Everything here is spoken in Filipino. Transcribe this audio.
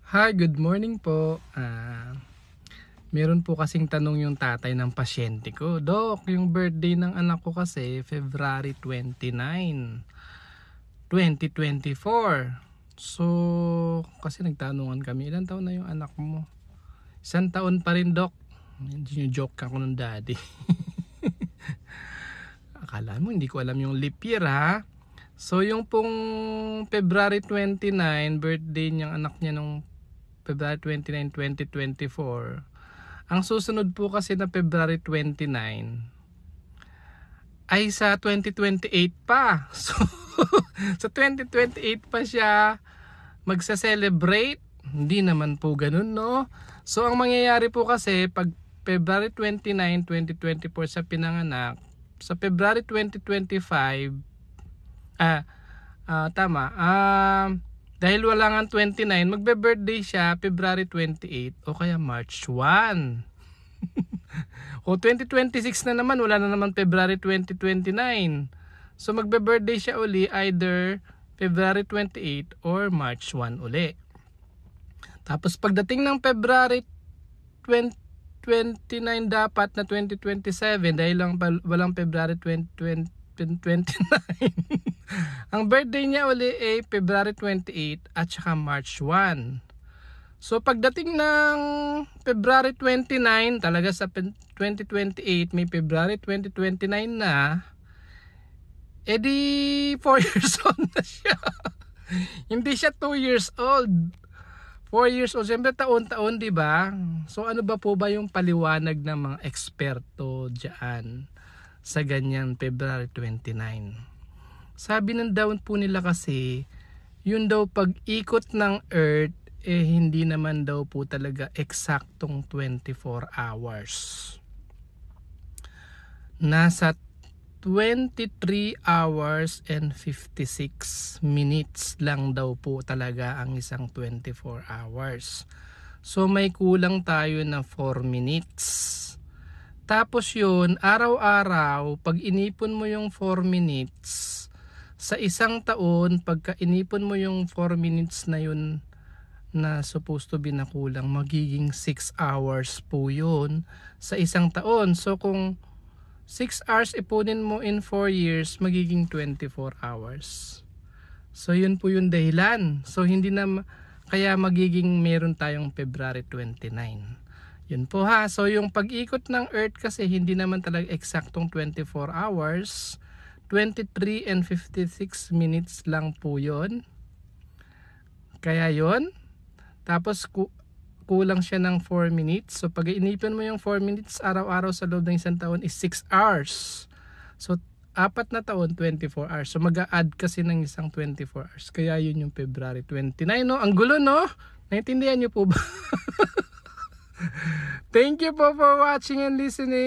Hi, good morning po. Meron po kasing tanong yung tatay ng pasyente ko. Dok, yung birthday ng anak ko kasi February 29, 2024. So, kasi nagtanungan kami, ilan taon na yung anak mo? 1 taon pa rin, Dok. Joke ako ng daddy. Akala mo, hindi ko alam yung leap year, ha? So, yung pong February 29, birthday niyang anak niya nung February 29, 2024. Ang susunod po kasi na February 29 ay sa 2028 pa. So, sa 2028 pa siya magsa-celebrate. Hindi naman po ganun, no? So, ang mangyayari po kasi pag February 29, 2024 sa pinanganak, sa February 2025, dahil wala nga 29, magbe-birthday siya February 28 o kaya March 1. O 2026 na naman, wala na naman February 2029. So magbe-birthday siya uli either February 28 or March 1 uli. Tapos pagdating ng February 29 dapat na 2027 dahil lang walang February 2029. Ang birthday niya uli ay February 28 at saka March 1. So pagdating ng February 29, talaga sa 2028 may February 2029 na, edi 4 years old na siya. Hindi siya 2 years old. 4 years old. Siyempre taon-taon, di ba? So ano ba po ba yung paliwanag ng mga eksperto dyan sa ganyan February 29? Sabi ng daw po nila kasi, yun daw pag-ikot ng Earth, hindi naman daw po talaga eksaktong 24 hours. Nasa 23 hours and 56 minutes lang daw po talaga ang isang 24 hours. So may kulang tayo na 4 minutes. Tapos yun, araw-araw, pag inipon mo yung 4 minutes, sa isang taon, pagka inipon mo yung 4 minutes na yun na supposed to be na kulang, magiging 6 hours po yun sa isang taon. So kung 6 hours ipunin mo in 4 years, magiging 24 hours. So yun po yung dahilan. So hindi na, kaya magiging meron tayong February 29. Yun po ha. So yung pag-ikot ng Earth kasi hindi naman talaga eksaktong 24 hours. 23 and 56 minutes lang po yun. Kaya yun. Tapos kulang siya ng 4 minutes. So pag inipin mo yung 4 minutes araw-araw sa loob ng isang taon is 6 hours. So 4 na taon, 24 hours. So mag-a-add kasi ng isang 24 hours. Kaya yun yung February 29, no? Ang gulo, no? Naintindihan niyo po ba? Thank you po for watching and listening.